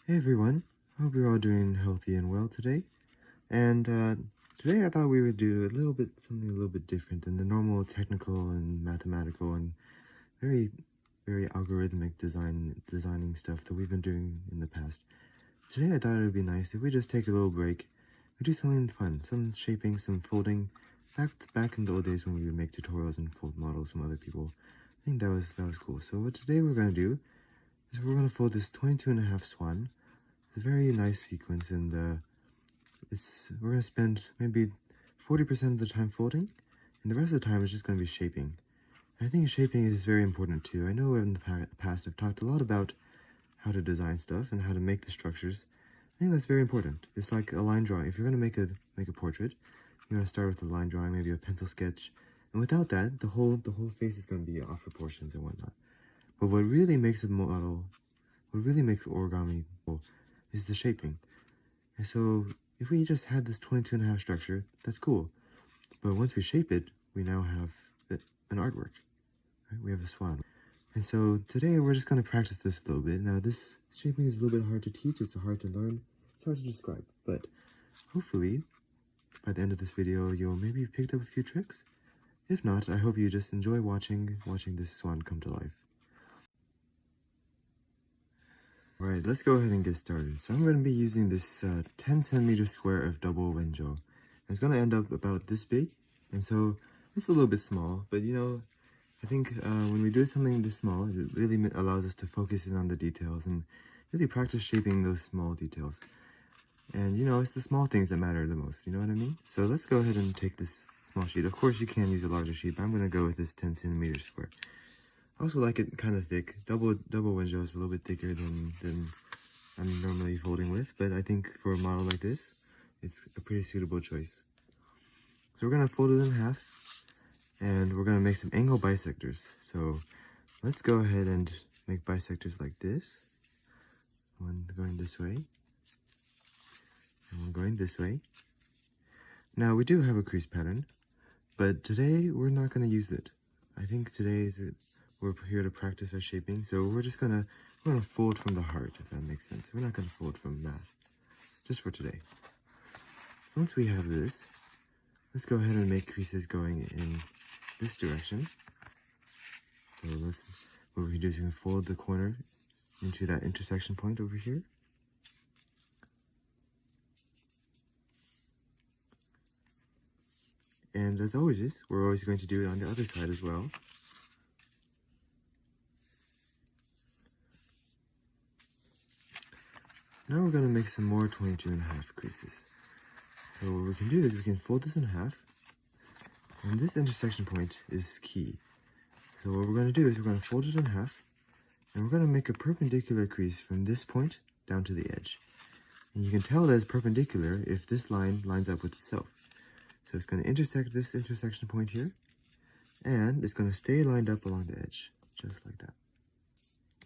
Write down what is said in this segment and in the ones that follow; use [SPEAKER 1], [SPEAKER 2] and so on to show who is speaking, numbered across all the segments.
[SPEAKER 1] Hey everyone, hope you're all doing healthy and well today. And today I thought we would do something a little bit different than the normal technical and mathematical and very, very algorithmic designing stuff that we've been doing in the past. Today I thought it would be nice if we just take a little break. We do something fun, some shaping, some folding. Back in the old days when we would make tutorials and fold models from other people. I think that was cool. So what today we're gonna do is we're gonna fold this 22.5 Swan. It's a very nice sequence, and we're gonna spend maybe 40% of the time folding, and the rest of the time is just gonna be shaping. I think shaping is very important too. I know in the past I've talked a lot about how to design stuff and how to make the structures. I think that's very important. It's like a line drawing. If you're gonna make a portrait, you're gonna start with a line drawing, maybe a pencil sketch, and without that, the whole face is gonna be off proportions and whatnot. But what really makes a model, what really makes origami is the shaping. And so if we just had this 22.5 structure, that's cool. But once we shape it, we now have an artwork. Right? We have a swan. And so today we're just going to practice this a little bit. Now this shaping is a little bit hard to teach, it's hard to learn, it's hard to describe. But hopefully, by the end of this video, you'll maybe have picked up a few tricks. If not, I hope you just enjoy watching this swan come to life. Alright, let's go ahead and get started. So I'm going to be using this 10 centimeter square of double window. It's going to end up about this big, and so it's a little bit small, but you know, I think when we do something this small, it really allows us to focus in on the details and really practice shaping those small details. And you know, it's the small things that matter the most, you know what I mean? So let's go ahead and take this small sheet. Of course you can use a larger sheet, but I'm going to go with this 10 centimeter square. I also like it kind of thick. Double window is a little bit thicker than I'm normally folding with, but I think for a model like this, it's a pretty suitable choice. So we're gonna fold it in half, and we're gonna make some angle bisectors. So let's go ahead and make bisectors like this. One going this way, and one going this way. Now we do have a crease pattern, but today we're not gonna use it. I think we're here to practice our shaping, so we're gonna fold from the heart, if that makes sense. We're not gonna fold from math, just for today. So once we have this, let's go ahead and make creases going in this direction. So what we can do is we can fold the corner into that intersection point over here. And as always, we're always going to do it on the other side as well. Now we're going to make some more 22.5 creases. So what we can do is we can fold this in half, and this intersection point is key. So what we're going to do is we're going to fold it in half, and we're going to make a perpendicular crease from this point down to the edge. And you can tell that it's perpendicular if this line lines up with itself. So it's going to intersect this intersection point here, and it's going to stay lined up along the edge, just like that.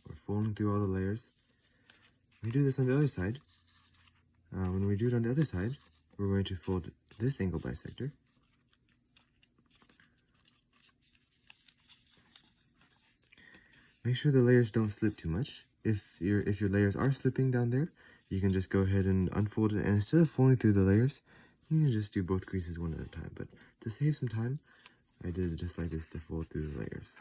[SPEAKER 1] We're folding through all the layers. We do this on the other side. When we do it on the other side, we're going to fold this angle bisector. Make sure the layers don't slip too much. If your layers are slipping down there, you can just go ahead and unfold it, and instead of folding through the layers, you can just do both creases one at a time. But to save some time, I did it just like this to fold through the layers.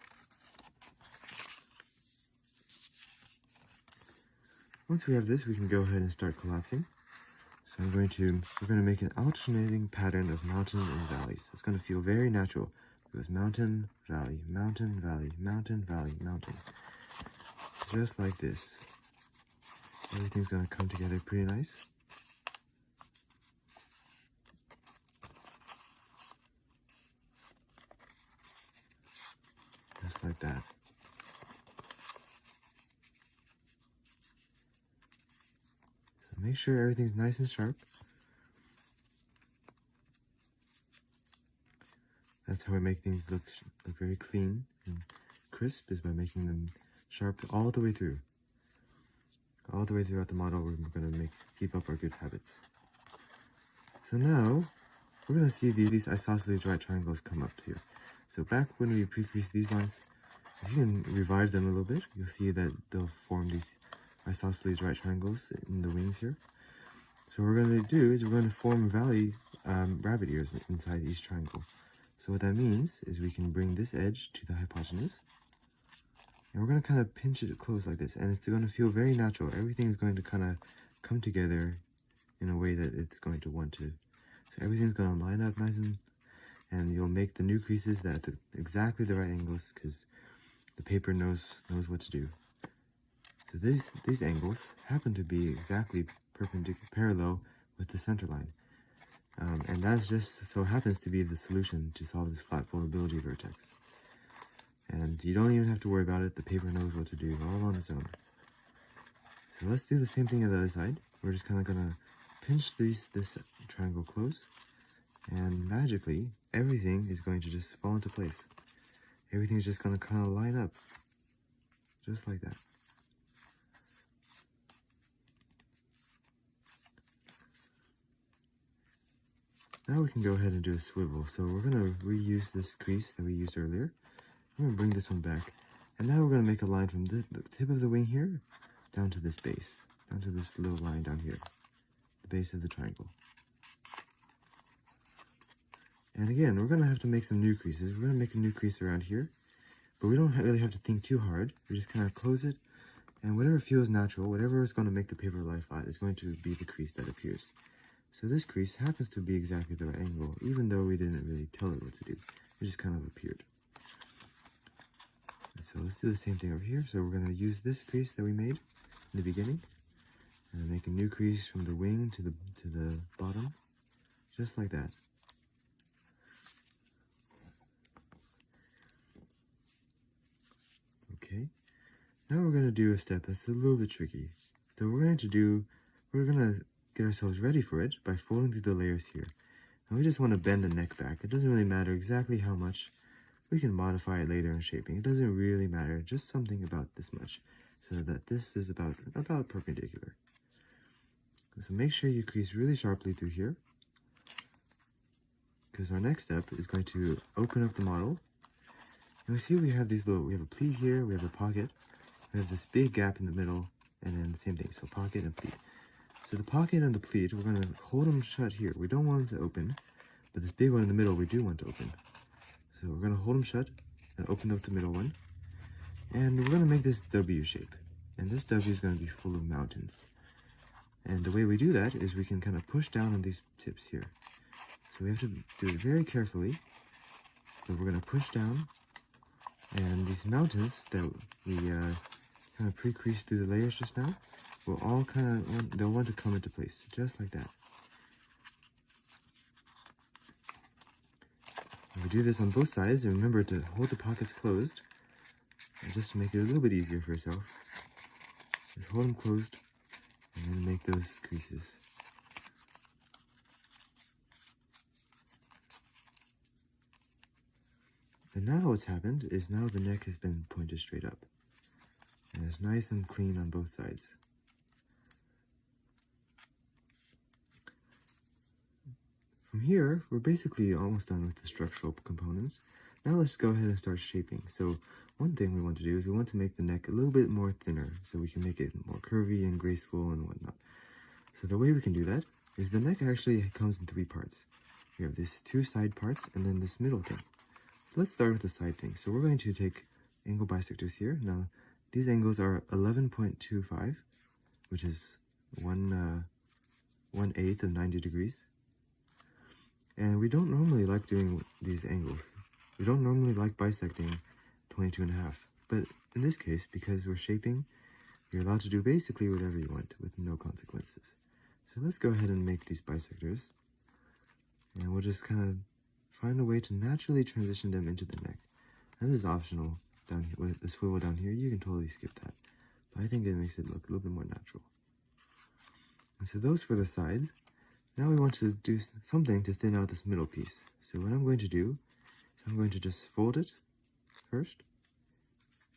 [SPEAKER 1] Once we have this, we can go ahead and start collapsing. So we're going to make an alternating pattern of mountains and valleys. It's going to feel very natural. It goes mountain, valley, mountain, valley, mountain, valley, mountain. Just like this. Everything's going to come together pretty nice. Just like that. Make sure everything's nice and sharp. That's how I make things look very clean and crisp, is by making them sharp all the way through. All the way throughout the model, we're going to keep up our good habits. So now, we're going to see these isosceles right triangles come up here. So back when we pre-creased these lines, if you can revive them a little bit, you'll see that they'll form these isosceles right triangles in the wings here. So what we're going to do is we're going to form rabbit ears inside each triangle. So what that means is we can bring this edge to the hypotenuse, and we're going to kind of pinch it close like this, and it's going to feel very natural. Everything is going to kind of come together in a way that it's going to want to. So everything's going to line up nice, and you'll make the new creases at exactly the right angles, because the paper knows what to do. So these angles happen to be exactly parallel with the center line. And that just so happens to be the solution to solve this flat foldability vertex. And you don't even have to worry about it. The paper knows what to do all on its own. So let's do the same thing on the other side. We're just kind of going to pinch this triangle close, and magically everything is going to just fall into place. Everything's just going to kind of line up just like that. Now we can go ahead and do a swivel. So we're going to reuse this crease that we used earlier. I'm going to bring this one back. And now we're going to make a line from the tip of the wing here down to this base. Down to this little line down here. The base of the triangle. And again, we're going to have to make some new creases. We're going to make a new crease around here. But we don't really have to think too hard. We just kind of close it. And whatever feels natural, whatever is going to make the paper lie flat is going to be the crease that appears. So this crease happens to be exactly the right angle, even though we didn't really tell it what to do. It just kind of appeared. And so let's do the same thing over here. So we're going to use this crease that we made in the beginning, and make a new crease from the wing to the bottom, just like that. Okay. Now we're going to do a step that's a little bit tricky. So we're going to get ourselves ready for it by folding through the layers here. And we just want to bend the neck back. It doesn't really matter exactly how much. We can modify it later in shaping. It doesn't really matter, just something about this much, so that this is about perpendicular. So make sure you crease really sharply through here, because our next step is going to open up the model. And we see we have we have a pleat here, we have a pocket, we have this big gap in the middle, and then the same thing, so pocket and pleat. So the pocket and the pleat, we're going to hold them shut here. We don't want them to open, but this big one in the middle, we do want to open. So we're going to hold them shut and open up the middle one. And we're going to make this W shape. And this W is going to be full of mountains. And the way we do that is we can kind of push down on these tips here. So we have to do it very carefully. So we're going to push down. And these mountains that we kind of pre-creased through the layers just now, will all they'll want to come into place, just like that. And we do this on both sides, and remember to hold the pockets closed, and just to make it a little bit easier for yourself. Just hold them closed, and then make those creases. And now what's happened is now the neck has been pointed straight up. And it's nice and clean on both sides. From here, we're basically almost done with the structural components. Now let's go ahead and start shaping. So one thing we want to do is we want to make the neck a little bit more thinner, so we can make it more curvy and graceful and whatnot. So the way we can do that is the neck actually comes in three parts. We have these two side parts and then this middle thing. So let's start with the side thing. So we're going to take angle bisectors here. Now these angles are 11.25, which is 1/8 of 90 degrees. And we don't normally like doing these angles. We don't normally like bisecting 22.5. But in this case, because we're shaping, you're allowed to do basically whatever you want with no consequences. So let's go ahead and make these bisectors. And we'll just kind of find a way to naturally transition them into the neck. And this is optional down here, with the swivel down here. You can totally skip that. But I think it makes it look a little bit more natural. And so those for the side. Now we want to do something to thin out this middle piece. So what I'm going to do is I'm going to just fold it first.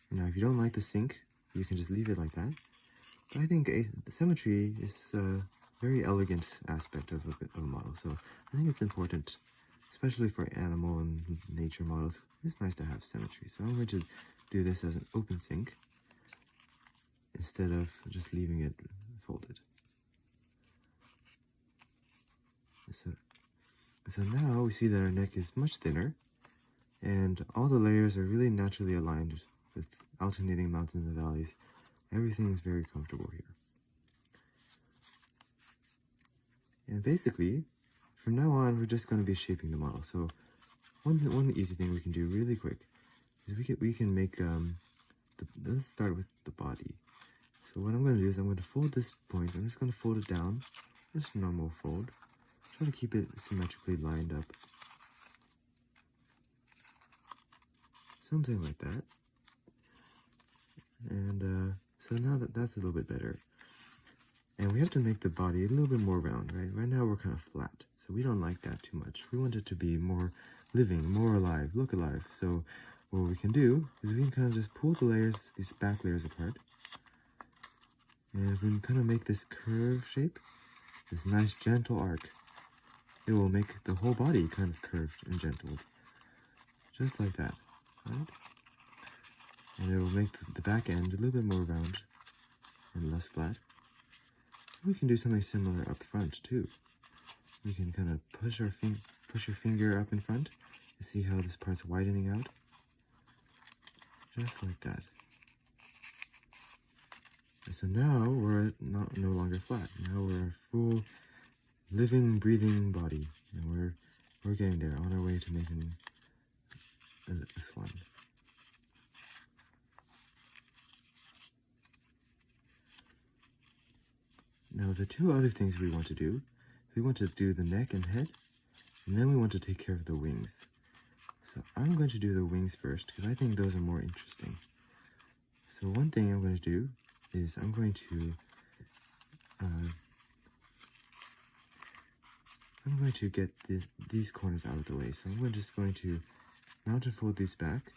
[SPEAKER 1] Now if you don't like the sink, you can just leave it like that. But I think symmetry is a very elegant aspect of a model. So I think it's important, especially for animal and nature models. It's nice to have symmetry. So I'm going to do this as an open sink instead of just leaving it folded. So now we see that our neck is much thinner, and all the layers are really naturally aligned with alternating mountains and valleys. Everything is very comfortable here. And basically, from now on, we're just going to be shaping the model. So one easy thing we can do really quick is we can make, let's start with the body. So what I'm going to do is I'm going to fold this point. I'm just going to fold it down, just a normal fold. Try to keep it symmetrically lined up. Something like that. And so now that's a little bit better. And we have to make the body a little bit more round, right? Right now we're kind of flat, so we don't like that too much. We want it to be more living, more alive, look alive. So what we can do is we can kind of just pull the layers, these back layers apart. And we can kind of make this curve shape, this nice gentle arc. It will make the whole body kind of curved and gentle, just like that, right? And it will make the back end a little bit more round and less flat. We can do something similar up front too. We can kind of push your finger up in front to see how this part's widening out, just like that. And so now we're no longer flat. Now we're a full, living, breathing body, and we're getting there on our way to making a swan. Now the two other things we want to do the neck and head, and then we want to take care of the wings. So I'm going to do the wings first because I think those are more interesting. So one thing I'm going to do is I'm going to get these corners out of the way. So I'm just going to mount and fold these back,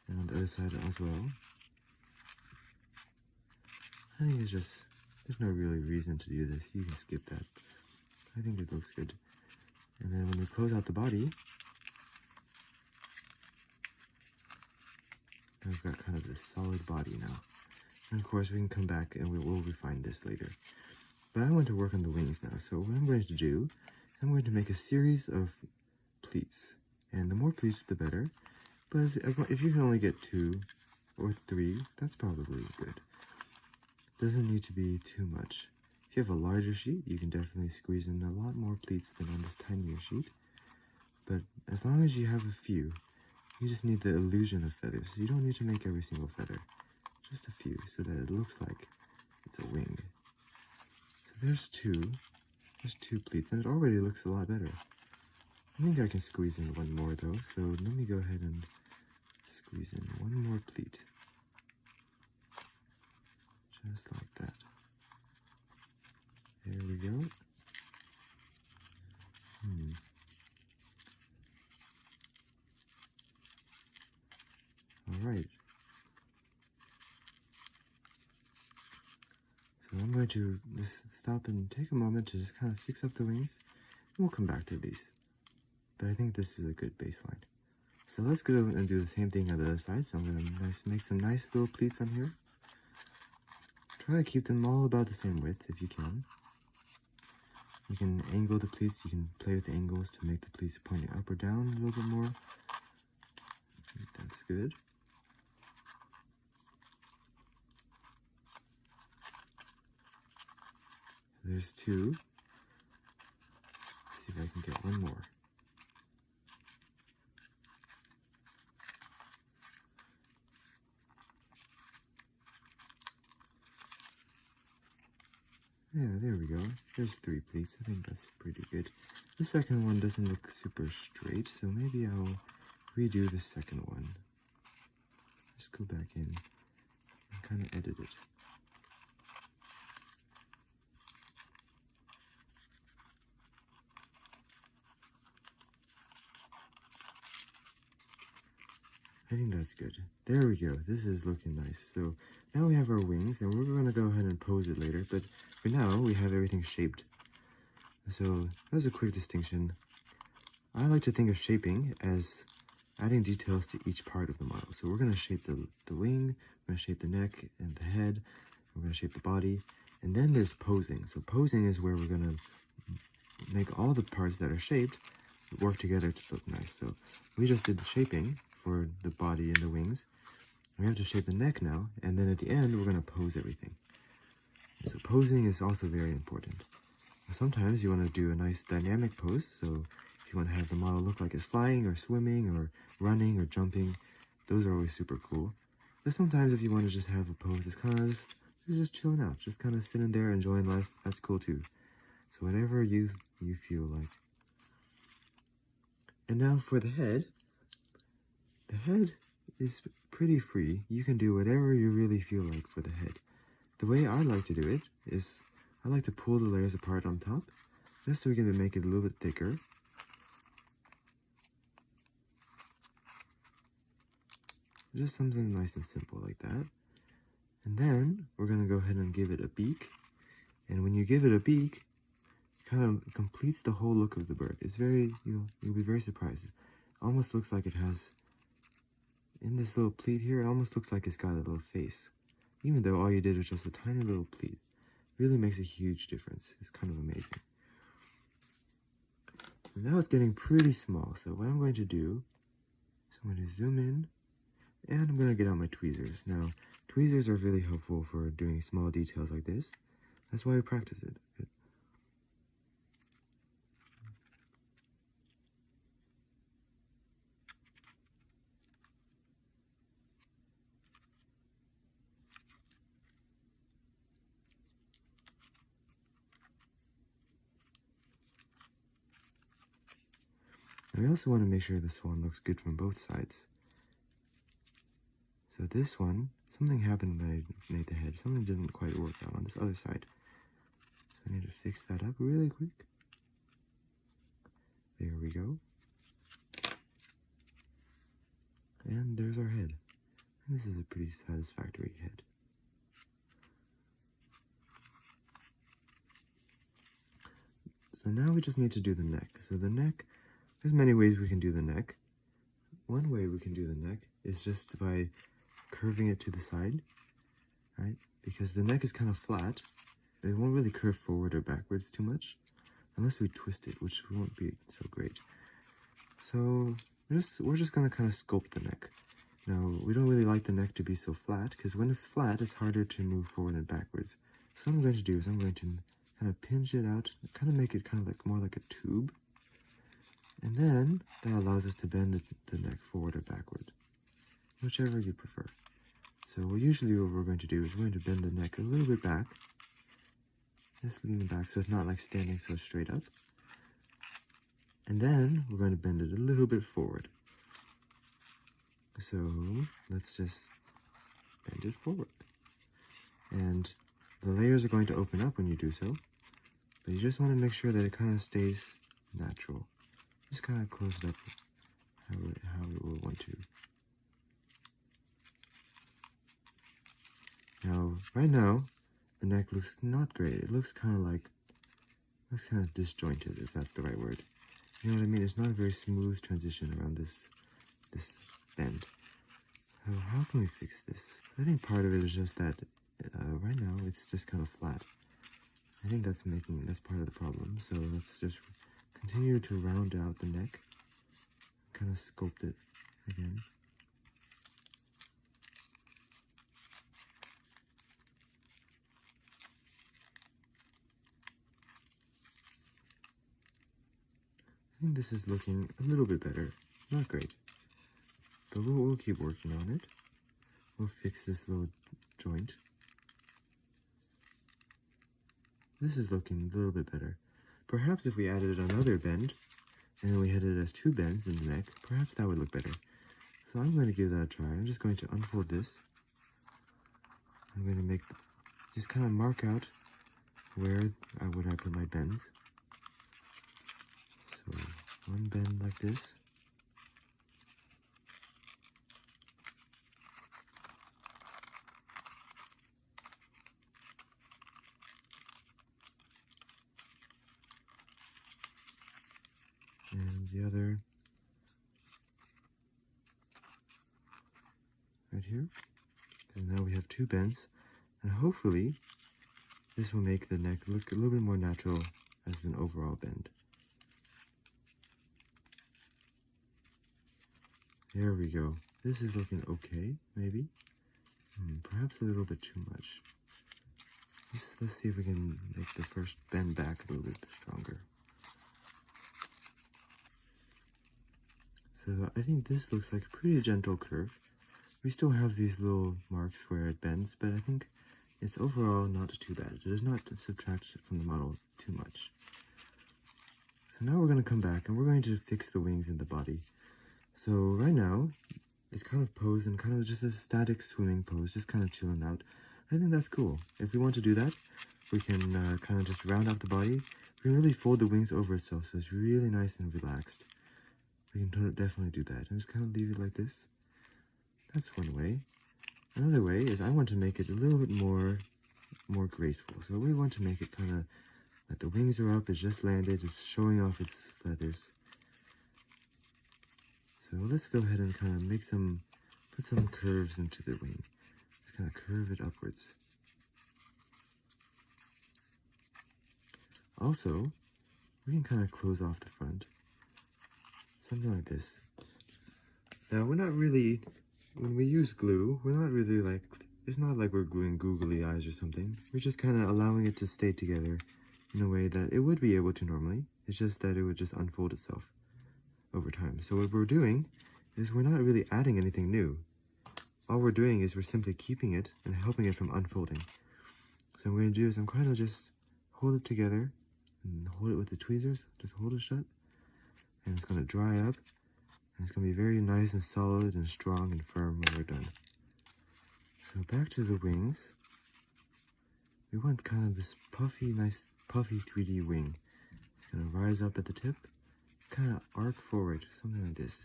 [SPEAKER 1] and on the other side as well. I think it's just, there's no really reason to do this. You can skip that. I think it looks good. And then when we close out the body, we've got kind of this solid body now. And of course we can come back and we will refine this later. But I want to work on the wings now. So what I'm going to do, I'm going to make a series of pleats. And the more pleats, the better. But if you can only get 2 or 3, that's probably good. Doesn't need to be too much. If you have a larger sheet, you can definitely squeeze in a lot more pleats than on this tinier sheet. But as long as you have a few, you just need the illusion of feathers. You don't need to make every single feather. Just a few, so that it looks like it's a wing. So there's 2. There's 2 pleats, and it already looks a lot better. I think I can squeeze in one more though, so let me go ahead and squeeze in one more pleat. Just like that. There we go. Alright. So I'm going to just stop and take a moment to just kind of fix up the wings, and we'll come back to these. But I think this is a good baseline. So let's go and do the same thing on the other side. So I'm going to make some nice little pleats on here. Try to keep them all about the same width if you can. You can angle the pleats. You can play with the angles to make the pleats pointing up or down a little bit more. I think that's good. There's 2. Let's see if I can get one more. Yeah, there we go. There's 3 pleats. I think that's pretty good. The second one doesn't look super straight, so maybe I'll redo the second one. Just go back in and kind of edit it. I think that's good. There we go. This is looking nice. So now we have our wings, and we're going to go ahead and pose it later. But for now, we have everything shaped. So that's a quick distinction. I like to think of shaping as adding details to each part of the model. So we're going to shape the wing, We're going to shape the neck and the head. We're going to shape the body. And then there's posing. So posing is where we're going to make all the parts that are shaped work together to look nice. So we just did the shaping for the body and the wings. We have to shape the neck now. And then at the end, we're going to pose everything. So posing is also very important. Sometimes you want to do a nice dynamic pose. So if you want to have the model look like it's flying or swimming or running or jumping, those are always super cool. But sometimes if you want to just have a pose that's kind of just chilling out, just kind of sitting there enjoying life, that's cool too. So whatever you feel like. And now for the head is pretty free. You can do whatever you really feel like for the head. The way I like to do it is I like to pull the layers apart on top, just so we can make it a little bit thicker. Just something nice and simple like that. And then we're going to go ahead and give it a beak. And when you give it a beak, it kind of completes the whole look of the bird. It's very, you'll be very surprised. It almost looks like it has, in this little pleat here, it almost looks like it's got a little face. Even though all you did was just a tiny little pleat. Really makes a huge difference. It's kind of amazing. So now it's getting pretty small. So what I'm going to do is I'm going to zoom in. And I'm going to get out my tweezers. Now, tweezers are really helpful for doing small details like this. That's why I practice it. And I also want to make sure the swan looks good from both sides. So this one, something happened when I made the head. Something didn't quite work out on this other side. So I need to fix that up really quick. There we go. And there's our head. And this is a pretty satisfactory head. So now we just need to do the neck. So the neck, there's many ways we can do the neck. One way we can do the neck is just by curving it to the side, right? Because the neck is kind of flat. It won't really curve forward or backwards too much, unless we twist it, which won't be so great. So we're just gonna kind of sculpt the neck. Now, we don't really like the neck to be so flat, because when it's flat, it's harder to move forward and backwards. So what I'm going to do is I'm going to kind of pinch it out, kind of make it kind of like more like a tube. And then that allows us to bend the neck forward or backward, whichever you prefer. So usually what we're going to do is we're going to bend the neck a little bit back, just lean back so it's not like standing so straight up. And then we're going to bend it a little bit forward. So let's just bend it forward. And the layers are going to open up when you do so, but you just want to make sure that it kind of stays natural. Just kind of close it up how it will want to. Now, right now, the neck looks not great. It looks kind of disjointed, if that's the right word. You know what I mean? It's not a very smooth transition around this bend. So how can we fix this? I think part of it is just that right now it's just kind of flat. I think that's part of the problem. So let's just continue to round out the neck, kind of sculpt it again. I think this is looking a little bit better. Not great, but we'll keep working on it. We'll fix this little joint. This is looking a little bit better. Perhaps if we added another bend, and then we had it as two bends in the neck, perhaps that would look better. So I'm going to give that a try. I'm just going to unfold this. I'm going to just kind of mark out where would I put my bends. So one bend like this. And the other right here. And now have 2 bends, and hopefully this will make the neck look a little bit more natural as an overall bend. There we go. This is looking okay, maybe. Perhaps a little bit too much. Let's see if we can make the first bend back a little bit stronger. So I think this looks like a pretty gentle curve. We still have these little marks where it bends, but I think it's overall not too bad. It does not subtract from the model too much. So now we're going to come back and we're going to fix the wings and the body. So right now, it's kind of posed in kind of just a static swimming pose, just kind of chilling out. I think that's cool. If we want to do that, we can kind of just round out the body. We can really fold the wings over itself so it's really nice and relaxed. We can definitely do that and just kind of leave it like this. That's one way. Another way is I want to make it a little bit more graceful. So we want to make it kind of like the wings are up, it's just landed, it's showing off its feathers. So let's go ahead and kind of put some curves into the wing. Just kind of curve it upwards. Also, we can kind of close off the front. Something like this. Now, we're not really, when we use glue, we're not really like, it's not like we're gluing googly eyes or something. We're just kind of allowing it to stay together in a way that it would be able to normally. It's just that it would just unfold itself over time. So what we're doing is we're not really adding anything new. All we're doing is we're simply keeping it and helping it from unfolding. So what I'm going to do is I'm going to just hold it together and hold it with the tweezers. Just hold it shut. And it's going to dry up. And it's going to be very nice and solid and strong and firm when we're done. So back to the wings. We want kind of this nice puffy 3D wing. It's going to rise up at the tip, kind of arc forward, something like this.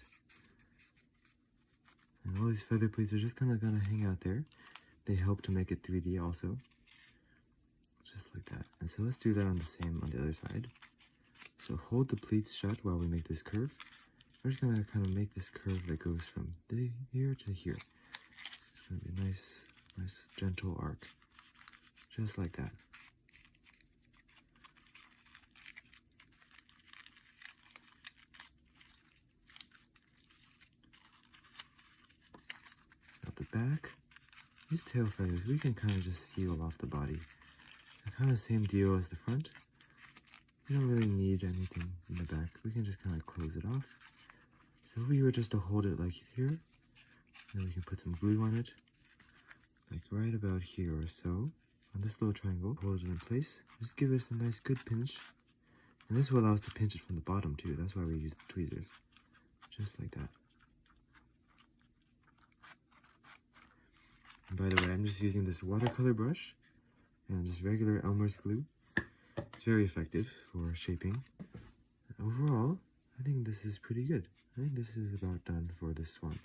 [SPEAKER 1] And all these feather pleats are just kind of going to hang out there. They help to make it 3D also. Just like that. And so let's do that on the other side. So hold the pleats shut while we make this curve. We're just going to kind of make this curve that goes from here to here. It's going to be a nice gentle arc. Just like that. At the back, these tail feathers, we can kind of just seal off the body. Kind of the same deal as the front. We don't really need anything in the back. We can just kind of close it off. So if we were just to hold it like here, then we can put some glue on it, like right about here or so, on this little triangle. Hold it in place. Just give it a nice good pinch. And this will allow us to pinch it from the bottom too. That's why we use the tweezers. Just like that. And by the way, I'm just using this watercolor brush and just regular Elmer's glue. It's very effective for shaping. Overall, I think this is pretty good. I think this is about done for this one.